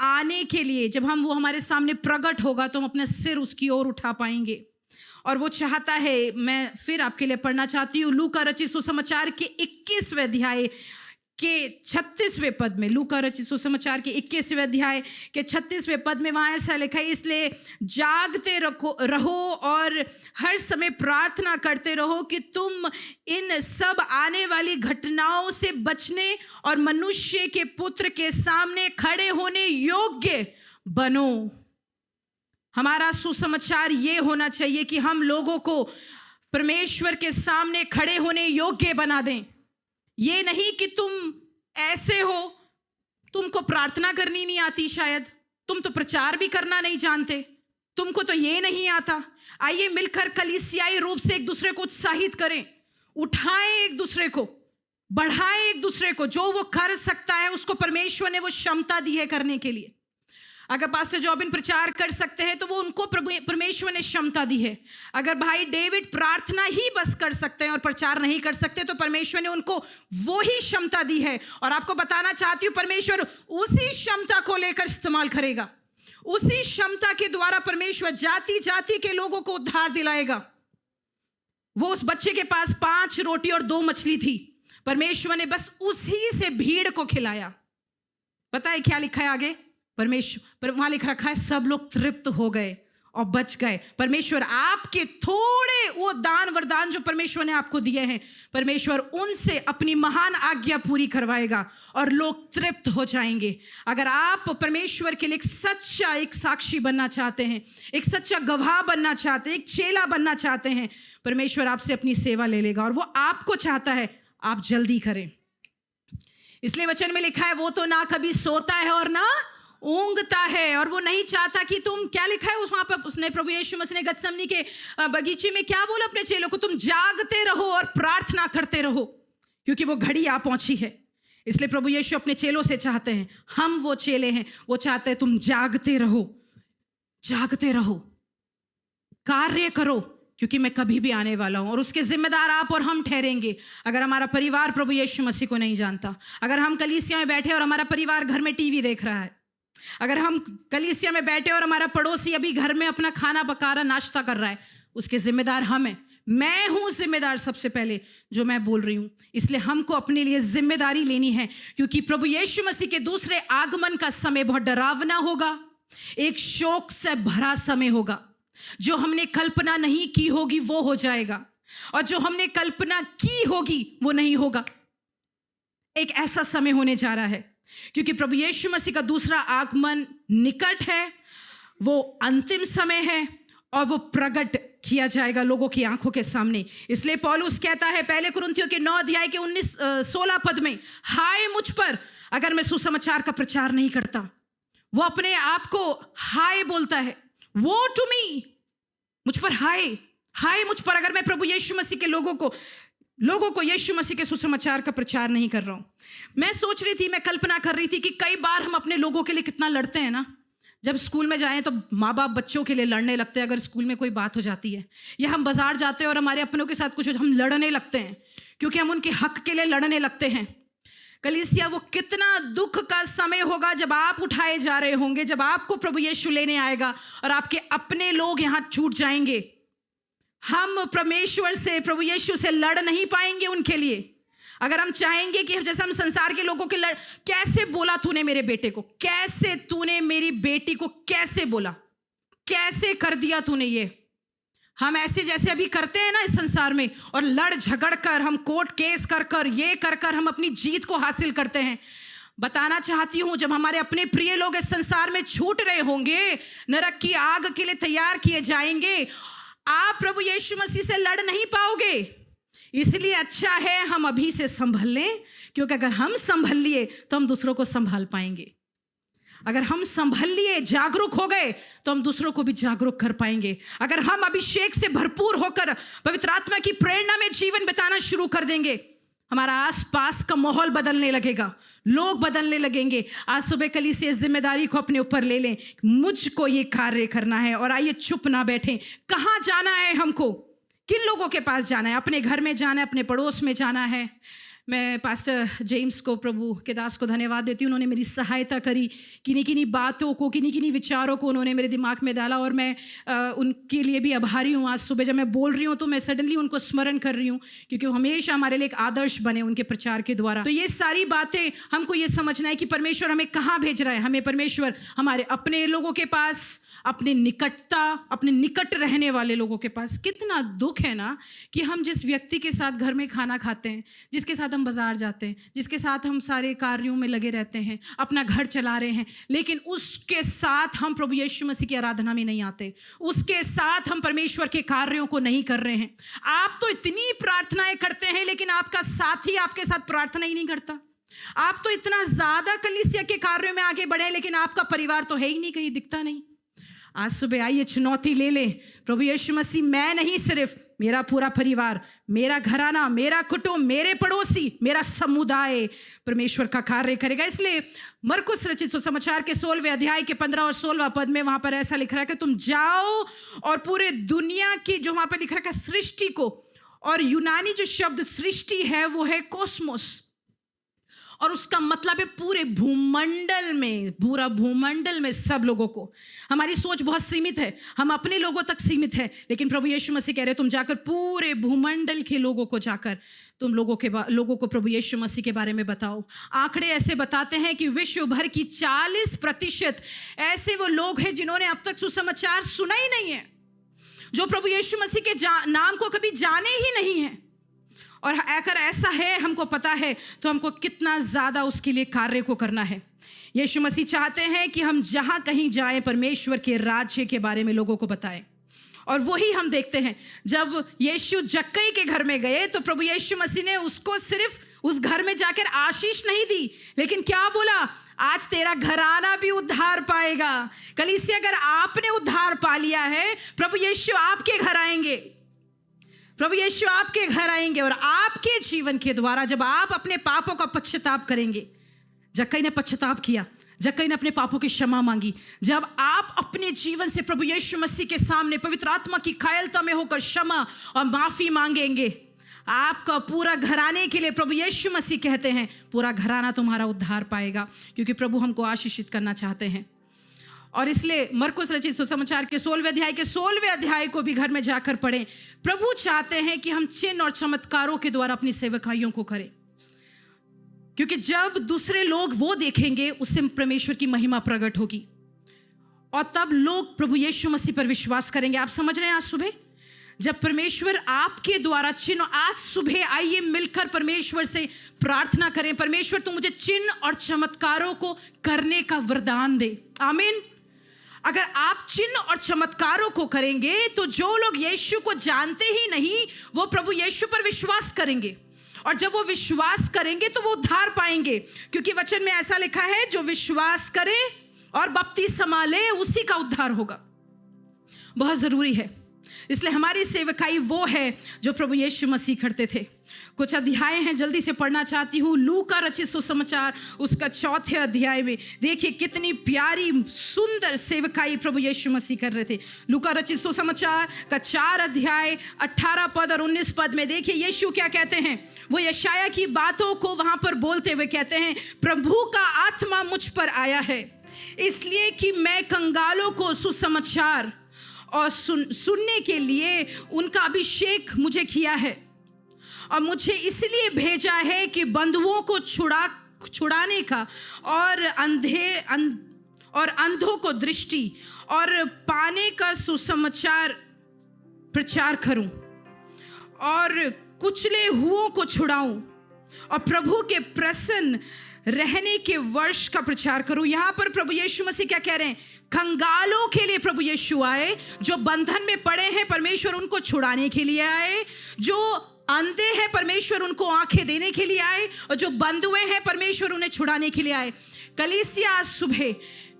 आने के लिए, जब वो हमारे सामने प्रकट होगा तो हम अपना सिर उसकी ओर उठा पाएंगे। और वो चाहता है, मैं फिर आपके लिए पढ़ना चाहती हूँ लूका रचित सुसमाचार के 21वें अध्याय के 36वें पद में। लूका रचित सुसमाचार के 21वें अध्याय के 36वें पद में वहाँ ऐसा लिखा है, इसलिए जागते रहो और हर समय प्रार्थना करते रहो कि तुम इन सब आने वाली घटनाओं से बचने और मनुष्य के पुत्र के सामने खड़े होने योग्य बनो। हमारा सुसमाचार ये होना चाहिए कि हम लोगों को परमेश्वर के सामने खड़े होने योग्य बना दें। ये नहीं कि तुम ऐसे हो, तुमको प्रार्थना करनी नहीं आती, शायद तुम तो प्रचार भी करना नहीं जानते, तुमको तो ये नहीं आता। आइए मिलकर कलीसियाई रूप से एक दूसरे को उत्साहित करें, उठाएं एक दूसरे को, बढ़ाएं एक दूसरे को। जो वो कर सकता है उसको परमेश्वर ने वो क्षमता दी है करने के लिए। अगर पास्टर जॉबिन प्रचार कर सकते हैं तो वो उनको परमेश्वर ने क्षमता दी है। अगर भाई डेविड प्रार्थना ही बस कर सकते हैं और प्रचार नहीं कर सकते तो परमेश्वर ने उनको वो ही क्षमता दी है। और आपको बताना चाहती हूँ, परमेश्वर उसी क्षमता को लेकर इस्तेमाल करेगा। उसी क्षमता के द्वारा परमेश्वर जाति जाति के लोगों को उद्धार दिलाएगा। वो उस बच्चे के पास 5 रोटी और 2 मछली थी, परमेश्वर ने बस उसी से भीड़ को खिलाया। पता है क्या लिखा है आगे? परमेश्वर वहां लिख रखा है सब लोग तृप्त हो गए और बच गए। परमेश्वर आपके थोड़े वो दान वरदान जो परमेश्वर ने आपको दिए हैं, परमेश्वर उनसे अपनी महान आज्ञा पूरी करवाएगा और लोग तृप्त हो जाएंगे। अगर आप परमेश्वर के लिए एक साक्षी बनना चाहते हैं, एक सच्चा गवाह बनना चाहते हैं, एक चेला बनना चाहते हैं, परमेश्वर आपसे अपनी सेवा ले लेगा। और वो आपको चाहता है आप जल्दी करें। इसलिए वचन में लिखा है वो तो ना कभी सोता है और ना ऊँगता है। और वो नहीं चाहता कि तुम, क्या लिखा है वहां पर, उसने प्रभु यीशु मसीह ने गतसमनी के बगीचे में क्या बोला अपने चेलों को? तुम जागते रहो और प्रार्थना करते रहो, क्योंकि वो घड़ी आ पहुंची है। इसलिए प्रभु यीशु अपने चेलों से चाहते हैं, हम वो चेले हैं, वो चाहते हैं तुम जागते रहो, जागते रहो, कार्य करो, क्योंकि मैं कभी भी आने वाला हूं। और उसके जिम्मेदार आप और हम ठहरेंगे। अगर हमारा परिवार प्रभु यीशु मसीह को नहीं जानता, अगर हम कलीसिया में बैठे और हमारा परिवार घर में टीवी देख रहा है, अगर हम कलीसिया में बैठे और हमारा पड़ोसी अभी घर में अपना खाना पका रहा, नाश्ता कर रहा है, उसके जिम्मेदार हम हैं। मैं हूं जिम्मेदार सबसे पहले जो मैं बोल रही हूं। इसलिए हमको अपने लिए जिम्मेदारी लेनी है, क्योंकि प्रभु यीशु मसीह के दूसरे आगमन का समय बहुत डरावना होगा, एक शोक से भरा समय होगा। जो हमने कल्पना नहीं की होगी वो हो जाएगा, और जो हमने कल्पना की होगी वो नहीं होगा। एक ऐसा समय होने जा रहा है, क्योंकि प्रभु यीशु मसीह का दूसरा आगमन निकट है, वो अंतिम समय है और वो प्रकट किया जाएगा लोगों की आंखों के सामने। इसलिए पौलुस कहता है पहले कुरिन्थियों के 9 अध्याय के 16 पद में, हाय मुझ पर अगर मैं सुसमाचार का प्रचार नहीं करता। वो अपने आप को हाय बोलता है, वो टू मी, मुझ पर हाय मुझ पर, अगर मैं प्रभु यीशु मसीह के लोगों को यीशु मसीह के सुसमाचार का प्रचार नहीं कर रहा हूं। मैं सोच रही थी, मैं कल्पना कर रही थी कि कई बार हम अपने लोगों के लिए कितना लड़ते हैं ना। जब स्कूल में जाएं तो माँ बाप बच्चों के लिए लड़ने लगते हैं अगर स्कूल में कोई बात हो जाती है, या हम बाजार जाते हैं और हमारे अपनों के साथ कुछ हम लड़ने लगते हैं क्योंकि हम उनके हक के लिए लड़ने लगते हैं। कलीसिया, वो कितना दुख का समय होगा जब आप उठाए जा रहे होंगे, जब आपको प्रभु यीशु लेने आएगा और आपके अपने लोग यहाँ छूट जाएंगे। हम परमेश्वर से, प्रभु यीशु से लड़ नहीं पाएंगे उनके लिए। अगर हम चाहेंगे कि जैसे हम संसार के लोगों के कैसे बोला तूने मेरे बेटे को, कैसे तूने मेरी बेटी को कैसे बोला, कैसे कर दिया तूने, ये हम ऐसे जैसे अभी करते हैं ना इस संसार में, और लड़ झगड़ कर, हम कोर्ट केस कर ये कर हम अपनी जीत को हासिल करते हैं। बताना चाहती हूं, जब हमारे अपने प्रिय लोग इस संसार में छूट रहे होंगे, नरक की आग के लिए तैयार किए जाएंगे, आप प्रभु यीशु मसीह से लड़ नहीं पाओगे। इसलिए अच्छा है हम अभी से संभल लें, क्योंकि अगर हम संभल लिए तो हम दूसरों को संभाल पाएंगे। अगर हम संभल लिए, जागरूक हो गए, तो हम दूसरों को भी जागरूक कर पाएंगे। अगर हम अभिषेक से भरपूर होकर पवित्र आत्मा की प्रेरणा में जीवन बिताना शुरू कर देंगे, हमारा आसपास का माहौल बदलने लगेगा, लोग बदलने लगेंगे। आज सुबह कलीसिया इस जिम्मेदारी को अपने ऊपर ले लें, मुझको ये कार्य करना है, और आइए चुप ना बैठें। कहाँ जाना है हमको, किन लोगों के पास जाना है? अपने घर में जाना है, अपने पड़ोस में जाना है। मैं पास्टर जेम्स को, प्रभु के दास को धन्यवाद देती हूँ। उन्होंने मेरी सहायता करी, किन्हीं बातों को, किन्हीं विचारों को उन्होंने मेरे दिमाग में डाला, और मैं उनके लिए भी आभारी हूँ। आज सुबह जब मैं बोल रही हूँ तो मैं सडनली उनको स्मरण कर रही हूँ, क्योंकि वो हमेशा हमारे लिए एक आदर्श बने उनके प्रचार के द्वारा। तो ये सारी बातें हमको ये समझना है कि परमेश्वर हमें कहाँ भेज रहा है। हमें परमेश्वर हमारे अपने लोगों के पास, अपने निकट रहने वाले लोगों के पास। कितना दुख है ना कि हम जिस व्यक्ति के साथ घर में खाना खाते हैं, जिसके साथ हम बाजार जाते हैं, जिसके साथ हम सारे कार्यों में लगे रहते हैं, अपना घर चला रहे हैं, लेकिन उसके साथ हम प्रभु यीशु मसीह की आराधना में नहीं आते, उसके साथ हम परमेश्वर के कार्यों को नहीं कर रहे हैं। आप तो इतनी प्रार्थनाएं करते हैं, लेकिन आपका साथी आपके साथ प्रार्थना ही नहीं करता। आप तो इतना ज्यादा कलीसिया के कार्यों में आगे बढ़े, लेकिन आपका परिवार तो है ही नहीं, कहीं दिखता नहीं। आज सुबह आइए चुनौती ले लें, प्रभु यीशु मसीह, मैं नहीं, सिर्फ मेरा पूरा परिवार, मेरा घराना, मेरा कुटुंब, मेरे पड़ोसी, मेरा समुदाय परमेश्वर का कार्य करेगा। इसलिए मरकुस रचित सुसमाचार के 16वें अध्याय के 15 और 16वां पद में वहां पर ऐसा लिख रहा है कि तुम जाओ और पूरे दुनिया की, जो वहां पर लिख रहा है सृष्टि को, और यूनानी जो शब्द सृष्टि है वो है कोस्मोस, और उसका मतलब है पूरे भूमंडल में, पूरा भूमंडल में सब लोगों को। हमारी सोच बहुत सीमित है, हम अपने लोगों तक सीमित है, लेकिन प्रभु यीशु मसीह कह रहे तुम जाकर पूरे भूमंडल के लोगों को जाकर तुम लोगों को प्रभु यीशु मसीह के बारे में बताओ। आंकड़े ऐसे बताते हैं कि विश्व भर की 40% ऐसे वो लोग हैं जिन्होंने अब तक सुसमाचार सुना ही नहीं है, जो प्रभु यीशु मसीह के नाम को कभी जाने ही नहीं है। और अगर ऐसा है, हमको पता है, तो हमको कितना ज़्यादा उसके लिए कार्य को करना है। यीशु मसीह चाहते हैं कि हम जहाँ कहीं जाएं, परमेश्वर के राज्य के बारे में लोगों को बताएं। और वही हम देखते हैं, जब यीशु जक्कई के घर में गए तो प्रभु यीशु मसीह ने उसको सिर्फ उस घर में जाकर आशीष नहीं दी, लेकिन क्या बोला? आज तेरा घराना भी उद्धार पाएगा। कलीसिया, अगर आपने उद्धार पा लिया है, प्रभु यीशु आपके घर आएंगे, प्रभु यीशु आपके घर आएंगे, और आपके जीवन के द्वारा जब आप अपने पापों का पश्चाताप करेंगे, जक्कई ने पश्चाताप किया, जक्कई ने अपने पापों की क्षमा मांगी। जब आप अपने जीवन से प्रभु यीशु मसीह के सामने पवित्र आत्मा की कायलता में होकर क्षमा और माफी मांगेंगे, आपका पूरा घराने के लिए प्रभु यीशु मसीह कहते हैं पूरा घराना तुम्हारा उद्धार पाएगा, क्योंकि प्रभु हमको आशीषित करना चाहते हैं। और इसलिए मरकुस रचित सुसमाचार के 16वें अध्याय को भी घर में जाकर पढ़ें। प्रभु चाहते हैं कि हम चिन्ह और चमत्कारों के द्वारा अपनी सेवकाइयों को करें, क्योंकि जब दूसरे लोग वो देखेंगे, उससे परमेश्वर की महिमा प्रकट होगी, और तब लोग प्रभु यीशु मसीह पर विश्वास करेंगे। आप समझ रहे हैं? आज सुबह जब परमेश्वर आपके द्वारा चिन्ह, आज सुबह आइए मिलकर परमेश्वर से प्रार्थना करें, परमेश्वर तू मुझे चिन्ह और चमत्कारों को करने का वरदान दे। आमीन। अगर आप चिन्ह और चमत्कारों को करेंगे तो जो लोग यीशु को जानते ही नहीं, वो प्रभु यीशु पर विश्वास करेंगे, और जब वो विश्वास करेंगे तो वो उद्धार पाएंगे, क्योंकि वचन में ऐसा लिखा है, जो विश्वास करे और बपतिस्मा ले उसी का उद्धार होगा। बहुत ज़रूरी है। इसलिए हमारी सेवकाई वो है जो प्रभु यीशु मसीह करते थे। कुछ अध्याय हैं, जल्दी से पढ़ना चाहती हूँ। लूका रचित सुसमाचार उसका 4 अध्याय में देखिए कितनी प्यारी सुंदर सेवकाई प्रभु यीशु मसीह कर रहे थे। लूका रचित सुसमाचार का 4 अध्याय 18 पद और 19 पद में देखिए यीशु क्या कहते हैं। वो यशाया की बातों को वहाँ पर बोलते हुए कहते हैं, प्रभु का आत्मा मुझ पर आया है, इसलिए कि मैं कंगालों को सुसमाचार और सुनने के लिए उनका अभिषेक मुझे किया है, और मुझे इसलिए भेजा है कि बंधुओं को छुड़ाने का और अंधों को दृष्टि और पाने का सुसमाचार प्रचार करूं, और कुचले हुओं को छुड़ाऊं, और प्रभु के प्रसन्न रहने के वर्ष का प्रचार करूं। यहां पर प्रभु यीशु मसीह क्या कह रहे हैं? कंगालों के लिए प्रभु यीशु आए, जो बंधन में पड़े हैं परमेश्वर उनको छुड़ाने के लिए आए, जो अंधे हैं परमेश्वर उनको आंखें देने के लिए आए, और जो बंधुए हैं परमेश्वर उन्हें छुड़ाने के लिए आए। कलीसिया आज सुबह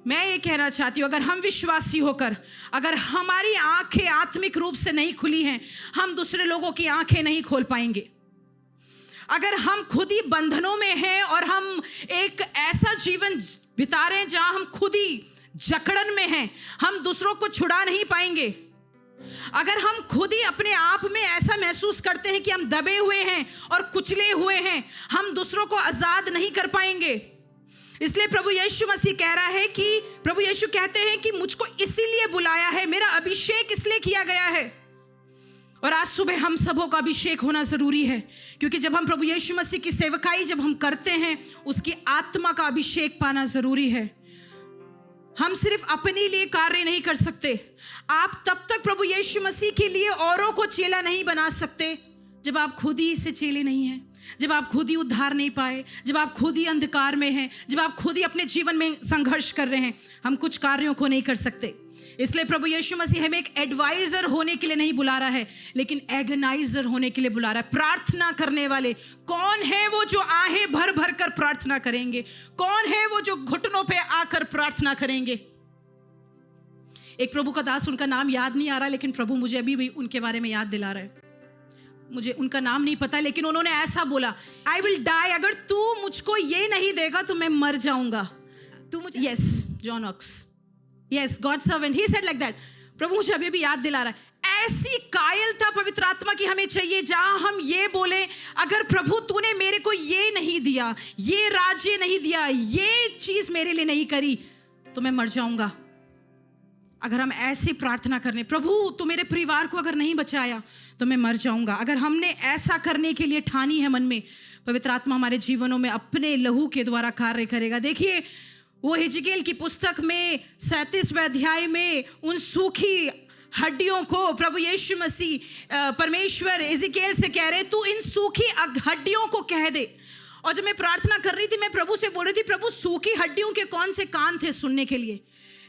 मैं ये कहना चाहती हूँ, अगर हम विश्वासी होकर, अगर हमारी आंखें आत्मिक रूप से नहीं खुली हैं, हम दूसरे लोगों की आंखें नहीं खोल पाएंगे। अगर हम खुद ही बंधनों में हैं और हम एक ऐसा जीवन बिता रहे हैं जहां हम खुद ही जकड़न में हैं, हम दूसरों को छुड़ा नहीं पाएंगे। अगर हम खुद ही अपने आप में ऐसा महसूस करते हैं कि हम दबे हुए हैं और कुचले हुए हैं, हम दूसरों को आजाद नहीं कर पाएंगे। इसलिए प्रभु यीशु मसीह कह रहा है कि प्रभु यीशु कहते हैं कि मुझको इसीलिए बुलाया है, मेरा अभिषेक इसलिए किया गया है। और आज सुबह हम सबों का अभिषेक होना जरूरी है, क्योंकि जब हम प्रभु यीशु मसीह की सेवकाई जब हम करते हैं, उसकी आत्मा का अभिषेक पाना जरूरी है। हम सिर्फ अपने लिए कार्य नहीं कर सकते। आप तब तक प्रभु यीशु मसीह के लिए औरों को चेला नहीं बना सकते जब आप खुद ही से चेले नहीं हैं, जब आप खुद ही उद्धार नहीं पाए, जब आप खुद ही अंधकार में हैं, जब आप खुद ही अपने जीवन में संघर्ष कर रहे हैं। हम कुछ कार्यों को नहीं कर सकते। इसलिए प्रभु यीशु मसीह हमें एक एडवाइजर होने के लिए नहीं बुला रहा है, लेकिन एगनाइजर होने के लिए बुला रहा है। प्रार्थना करने वाले कौन है? वो जो आहें भर भर कर प्रार्थना करेंगे। कौन है वो जो घुटनों पे आकर प्रार्थना करेंगे? एक प्रभु का दास, उनका नाम याद नहीं आ रहा, लेकिन प्रभु मुझे अभी भी उनके बारे में याद दिला रहे हैं। मुझे उनका नाम नहीं पता, लेकिन उन्होंने ऐसा बोला, आई विल डाई, अगर तू मुझको ये नहीं देगा तो मैं मर जाऊंगा। तू मुझे, yes, John Ox, yes, God servant, he said like that. प्रभु मुझे अभी भी याद दिला रहा है। ऐसी कायरता पवित्र आत्मा की हमें चाहिए, जहां हम ये बोले, अगर प्रभु तूने मेरे को ये नहीं दिया, ये राज्य नहीं दिया, ये चीज मेरे लिए नहीं करी, तो मैं मर जाऊंगा। अगर हम ऐसी प्रार्थना करने, प्रभु तू मेरे परिवार को अगर नहीं बचाया तो मैं मर जाऊंगा, अगर हमने ऐसा करने के लिए ठानी है मन में, पवित्र आत्मा हमारे जीवनों में अपने लहू के द्वारा कार्य करेगा। देखिए वो हिजकेल की पुस्तक में 37वें अध्याय में उन सूखी हड्डियों को प्रभु यीशु मसीह परमेश्वर हिजकेल से कह रहे, तू इन सूखी हड्डियों को कह दे। और जब मैं प्रार्थना कर रही थी, मैं प्रभु से बोल रही थी, प्रभु सूखी हड्डियों के कौन से कान थे सुनने के लिए,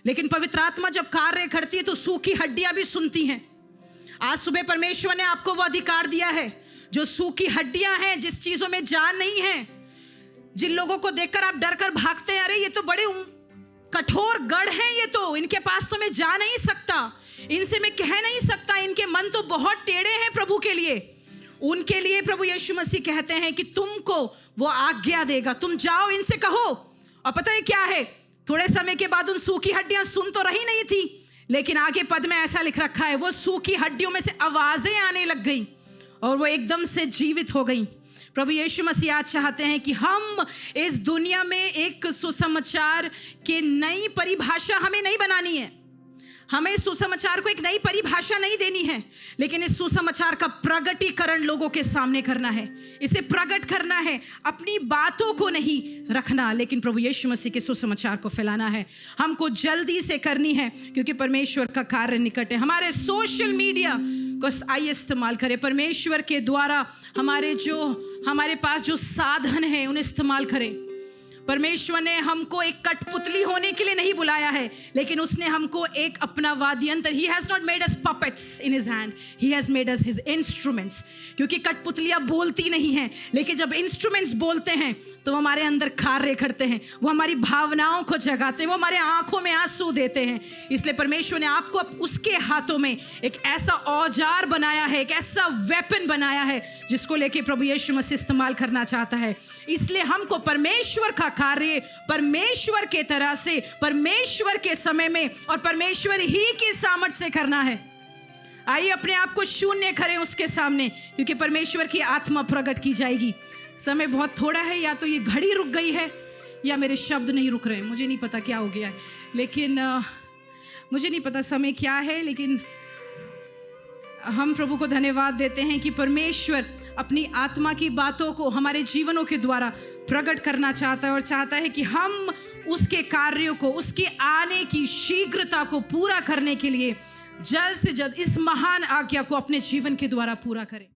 लेकिन पवित्र आत्मा जब कार्य करती है तो सूखी हड्डियां भी सुनती हैं। आज सुबह परमेश्वर ने आपको वो अधिकार दिया है, जो सूखी हड्डियां हैं, जिस चीजों में जान नहीं है, जिन लोगों को देखकर आप डर कर भागते हैं, अरे ये तो बड़े कठोर गढ़ हैं, ये तो इनके पास तो मैं जा नहीं सकता, इनसे मैं कह नहीं सकता, इनके मन तो बहुत टेढ़े हैं प्रभु के लिए। उनके लिए प्रभु यीशु मसीह कहते हैं कि तुमको वो आज्ञा देगा, तुम जाओ इनसे कहो। और पता है क्या है, थोड़े समय के बाद उन सूखी हड्डियां सुन तो रही नहीं थी, लेकिन आगे पद में ऐसा लिख रखा है, वो सूखी हड्डियों में से आवाजें आने लग गई और वो एकदम से जीवित हो गई। प्रभु यीशु मसीह आज चाहते हैं कि हम इस दुनिया में एक सुसमाचार की नई परिभाषा हमें नहीं बनानी है, हमें इस सुसमाचार को एक नई परिभाषा नहीं देनी है, लेकिन इस सुसमाचार का प्रगटीकरण लोगों के सामने करना है, इसे प्रकट करना है। अपनी बातों को नहीं रखना, लेकिन प्रभु यीशु मसीह के सुसमाचार को फैलाना है। हमको जल्दी से करनी है, क्योंकि परमेश्वर का कार्य निकट है। हमारे सोशल मीडिया को आइए इस्तेमाल करें, परमेश्वर के द्वारा हमारे पास जो साधन है उन्हें इस्तेमाल करें। परमेश्वर ने हमको एक कठपुतली होने के लिए नहीं बुलाया है, लेकिन उसने हमको एक अपना वाद्य यंत्र, He has not made us puppets in His hand, He has made us His instruments। क्योंकि कठपुतलियाँ बोलती नहीं हैं, लेकिन जब इंस्ट्रूमेंट्स बोलते हैं तो वो हमारे अंदर कार्य करते हैं, वो हमारी भावनाओं को जगाते हैं, वो हमारे आंखों में आंसू देते हैं। इसलिए परमेश्वर ने आपको उसके हाथों में एक ऐसा औजार बनाया है, एक ऐसा वेपन बनाया है जिसको लेके प्रभु यीशु मसीह इस्तेमाल करना चाहता है। इसलिए हमको परमेश्वर का कार्य परमेश्वर के तरह से, परमेश्वर के समय में और परमेश्वर ही की सामर्थ से करना है। आइए अपने आप को शून्य करें उसके सामने, क्योंकि परमेश्वर की आत्मा प्रकट की जाएगी। समय बहुत थोड़ा है, या तो ये घड़ी रुक गई है या मेरे शब्द नहीं रुक रहे हैं, मुझे नहीं पता क्या हो गया है, लेकिन मुझे नहीं पता समय क्या है। लेकिन हम प्रभु को धन्यवाद देते हैं कि परमेश्वर अपनी आत्मा की बातों को हमारे जीवनों के द्वारा प्रकट करना चाहता है और चाहता है कि हम उसके कार्यों को, उसके आने की शीघ्रता को पूरा करने के लिए जल्द से जल्द इस महान आज्ञा को अपने जीवन के द्वारा पूरा करें।